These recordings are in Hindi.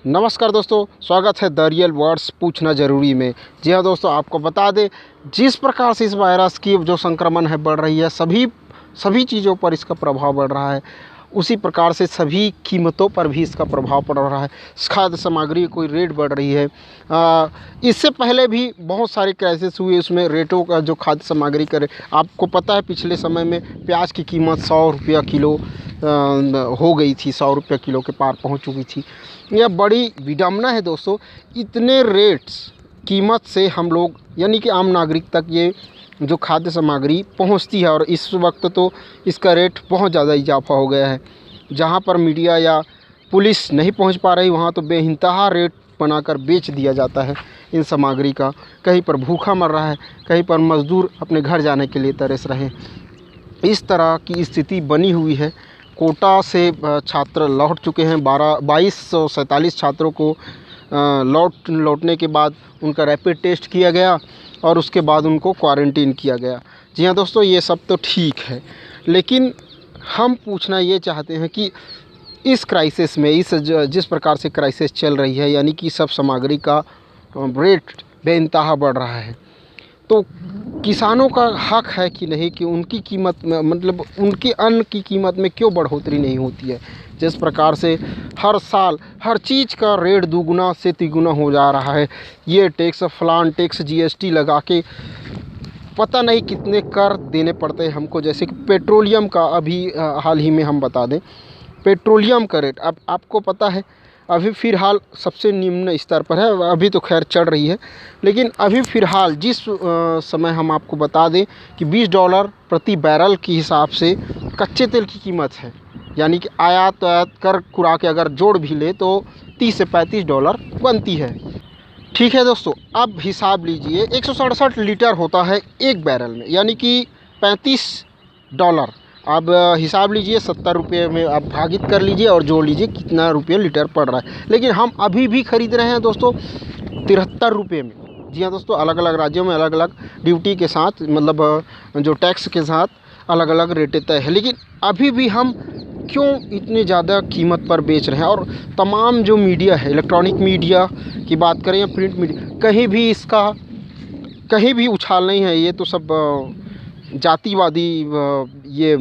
नमस्कार दोस्तों, स्वागत है द रियल वर्ड्स पूछना ज़रूरी में। जी हाँ दोस्तों, आपको बता दें जिस प्रकार से इस वायरस की जो संक्रमण है बढ़ रही है, सभी चीज़ों पर इसका प्रभाव बढ़ रहा है, उसी प्रकार से सभी कीमतों पर भी इसका प्रभाव पड़ रहा है। खाद्य सामग्री कोई रेट बढ़ रही है। इससे पहले भी बहुत सारे क्राइसिस हुए, उसमें रेटों का जो खाद्य सामग्री करे, आपको पता है पिछले समय में प्याज की कीमत 100 रुपया किलो हो गई थी, 100 रुपया किलो के पार पहुंच चुकी थी। यह बड़ी विडंबना है दोस्तों। इतने रेट्स कीमत से हम लोग यानी कि आम नागरिक तक ये जो खाद्य सामग्री पहुंचती है, और इस वक्त तो इसका रेट बहुत ज़्यादा इजाफा हो गया है। जहां पर मीडिया या पुलिस नहीं पहुंच पा रही, वहां तो बेइंतहा रेट बनाकर बेच दिया जाता है इन सामग्री का। कहीं पर भूखा मर रहा है, कहीं पर मज़दूर अपने घर जाने के लिए तरस रहे। इस तरह की स्थिति बनी हुई है। कोटा से छात्र लौट चुके हैं। 2247 छात्रों को लौटने के बाद उनका रैपिड टेस्ट किया गया और उसके बाद उनको क्वारंटीन किया गया। जी हाँ दोस्तों, ये सब तो ठीक है, लेकिन हम पूछना ये चाहते हैं कि इस क्राइसिस में, जिस प्रकार से क्राइसिस चल रही है, यानी कि सब सामग्री का रेट बेइंतहा बढ़ रहा है, तो किसानों का हक है कि नहीं कि उनकी कीमत में, मतलब उनके अन्न की कीमत में क्यों बढ़ोतरी नहीं होती है। जिस प्रकार से हर साल हर चीज़ का रेट दुगुना से तिगुना हो जा रहा है। ये टैक्स, फलान टैक्स, जीएसटी लगा के पता नहीं कितने कर देने पड़ते हैं हमको। जैसे कि पेट्रोलियम का अभी हाल ही में हम बता दें, पेट्रोलियम का रेट अब आपको पता है अभी फ़िलहाल सबसे निम्न स्तर पर है। अभी तो खैर चढ़ रही है, लेकिन अभी फ़िलहाल जिस समय हम आपको बता दें कि $20 प्रति बैरल के हिसाब से कच्चे तेल की कीमत है, यानी कि आयात कर कुरा के अगर जोड़ भी ले तो $30 से $35 बनती है। ठीक है दोस्तों, अब हिसाब लीजिए 167 लीटर होता है एक बैरल में, यानी कि $35। अब हिसाब लीजिए 70 रुपये में आप भागित कर लीजिए और जोड़ लीजिए कितना रुपये लीटर पड़ रहा है। लेकिन हम अभी भी ख़रीद रहे हैं दोस्तों 73 रुपये में। जी हाँ दोस्तों, अलग अलग राज्यों में अलग अलग ड्यूटी के साथ, मतलब जो टैक्स के साथ अलग अलग रेटें तय है, लेकिन अभी भी हम क्यों इतने ज़्यादा कीमत पर बेच रहे हैं। और तमाम जो मीडिया है, इलेक्ट्रॉनिक मीडिया की बात करें या प्रिंट मीडिया, कहीं भी इसका कहीं भी उछाल नहीं है। ये तो सब जातिवादी ये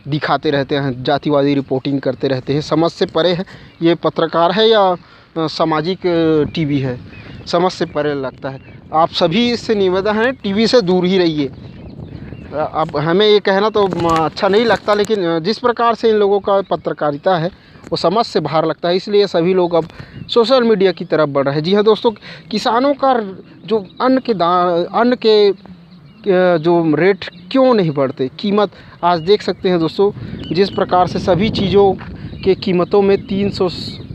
दिखाते रहते हैं, जातिवादी रिपोर्टिंग करते रहते हैं। समझ से परे है ये पत्रकार है या सामाजिक टीवी है, समझ से परे लगता है। आप सभी से निवेदन है, टीवी से दूर ही रहिए। अब हमें ये कहना तो अच्छा नहीं लगता, लेकिन जिस प्रकार से इन लोगों का पत्रकारिता है वो समझ से बाहर लगता है, इसलिए सभी लोग अब सोशल मीडिया की तरफ बढ़ रहे हैं। जी हाँ दोस्तों, किसानों का जो अन्न के जो रेट क्यों नहीं बढ़ते, कीमत आज देख सकते हैं दोस्तों। जिस प्रकार से सभी चीज़ों के कीमतों में 300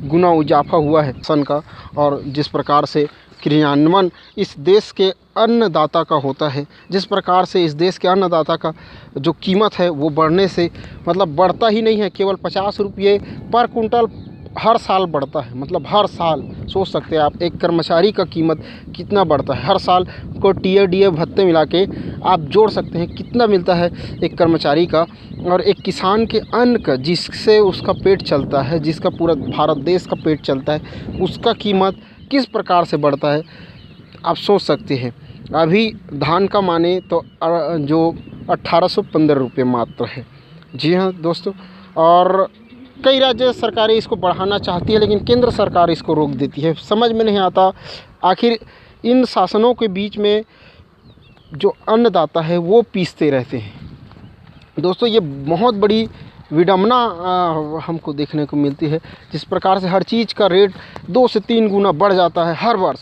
गुना इजाफा हुआ है सन का, और जिस प्रकार से क्रियान्वयन इस देश के अन्नदाता का होता है, जिस प्रकार से इस देश के अन्नदाता का जो कीमत है वो बढ़ने से मतलब बढ़ता ही नहीं है, केवल 50 रुपये पर कुंटल हर साल बढ़ता है। मतलब हर साल सोच सकते हैं आप, एक कर्मचारी का कीमत कितना बढ़ता है हर साल को। टीए भत्ते मिला के आप जोड़ सकते हैं कितना मिलता है एक कर्मचारी का, और एक किसान के अन्न का, जिससे उसका पेट चलता है, जिसका पूरा भारत देश का पेट चलता है, उसका कीमत किस प्रकार से बढ़ता है आप सोच सकते हैं। अभी धान का माने तो जो 1815 रुपये मात्र है। जी हाँ दोस्तों, और कई राज्य सरकारें इसको बढ़ाना चाहती है, लेकिन केंद्र सरकार इसको रोक देती है। समझ में नहीं आता आखिर इन शासनों के बीच में जो अन्नदाता है वो पीसते रहते हैं। दोस्तों, ये बहुत बड़ी विडंबना हमको देखने को मिलती है। जिस प्रकार से हर चीज़ का रेट 2 से 3 गुना बढ़ जाता है हर वर्ष,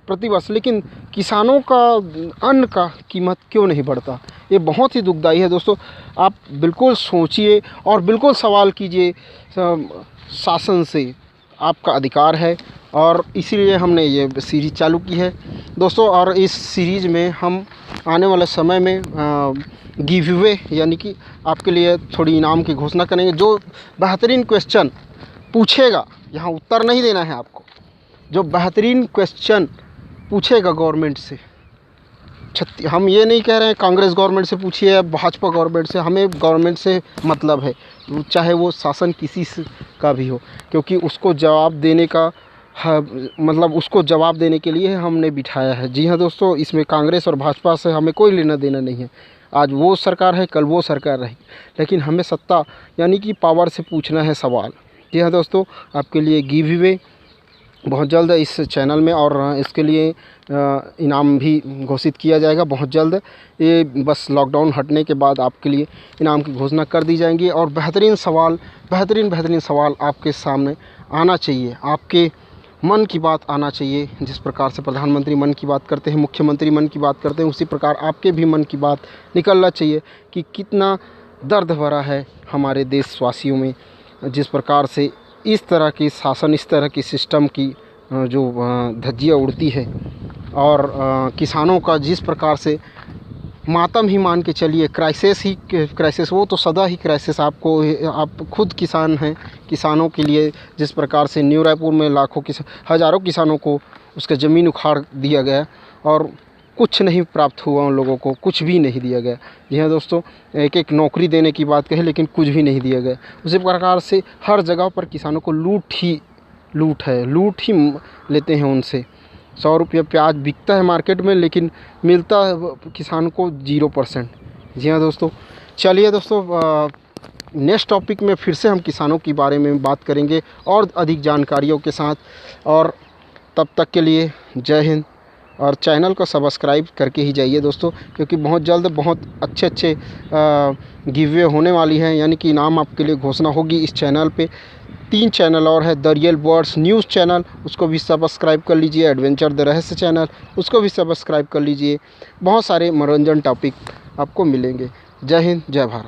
प्रतिवर्ष, लेकिन किसानों का अन्न का कीमत क्यों नहीं बढ़ता, ये बहुत ही दुखदाई है दोस्तों। आप बिल्कुल सोचिए और बिल्कुल सवाल कीजिए शासन से, आपका अधिकार है, और इसीलिए हमने ये सीरीज़ चालू की है दोस्तों। और इस सीरीज़ में हम आने वाले समय में गिव अवे, यानी कि आपके लिए थोड़ी इनाम की घोषणा करेंगे। जो बेहतरीन क्वेश्चन पूछेगा, यहाँ उत्तर नहीं देना है आपको, जो बेहतरीन क्वेश्चन पूछेगा गवर्नमेंट से, हम ये नहीं कह रहे हैं कांग्रेस गवर्नमेंट से पूछिए या भाजपा गवर्नमेंट से, हमें गवर्नमेंट से मतलब है, चाहे वो शासन किसी का भी हो, क्योंकि उसको जवाब देने का हाँ, मतलब उसको जवाब देने के लिए हमने बिठाया है। जी हाँ दोस्तों, इसमें कांग्रेस और भाजपा से हमें कोई लेना देना नहीं है। आज वो सरकार है, कल वो सरकार रहेगी, लेकिन हमें सत्ता यानी कि पावर से पूछना है सवाल। जी हाँ दोस्तों, आपके लिए गिव अवे बहुत जल्द इस चैनल में, और इसके लिए इनाम भी घोषित किया जाएगा बहुत जल्द। ये बस लॉकडाउन हटने के बाद आपके लिए इनाम की घोषणा कर दी जाएंगी, और बेहतरीन सवाल आपके सामने आना चाहिए, आपके मन की बात आना चाहिए। जिस प्रकार से प्रधानमंत्री मन की बात करते हैं, मुख्यमंत्री मन की बात करते हैं, उसी प्रकार आपके भी मन की बात निकलना चाहिए कि कितना दर्द भरा है हमारे देशवासियों में, जिस प्रकार से इस तरह की शासन, इस तरह की सिस्टम की जो धज्जियाँ उड़ती है, और किसानों का जिस प्रकार से मातम ही मान के चलिए, क्राइसिस, वो तो सदा ही क्राइसिस। आप खुद किसान हैं, किसानों के लिए जिस प्रकार से न्यू रायपुर में हज़ारों किसानों को उसका ज़मीन उखाड़ दिया गया, और कुछ नहीं प्राप्त हुआ, उन लोगों को कुछ भी नहीं दिया गया। जी हाँ दोस्तों, एक नौकरी देने की बात कहें, लेकिन कुछ भी नहीं दिया गया। उसी प्रकार से हर जगह पर किसानों को लूट ही लेते हैं उनसे। 100 रुपये प्याज बिकता है मार्केट में, लेकिन मिलता है किसान को 0%। जी हाँ दोस्तों, चलिए दोस्तों, नेक्स्ट टॉपिक में फिर से हम किसानों के बारे में बात करेंगे और अधिक जानकारियों के साथ। और तब तक के लिए जय हिंद, और चैनल को सब्सक्राइब करके ही जाइए दोस्तों, क्योंकि बहुत जल्द बहुत अच्छे गिव अवे होने वाली हैं, यानी कि इनाम आपके लिए घोषणा होगी इस चैनल पे। 3 चैनल और है, the real words news channel, उसको भी सब्सक्राइब कर लीजिए। एडवेंचर द रहस्य चैनल, उसको भी सब्सक्राइब कर लीजिए। बहुत सारे मनोरंजन टॉपिक आपको मिलेंगे। जय हिंद, जय भारत।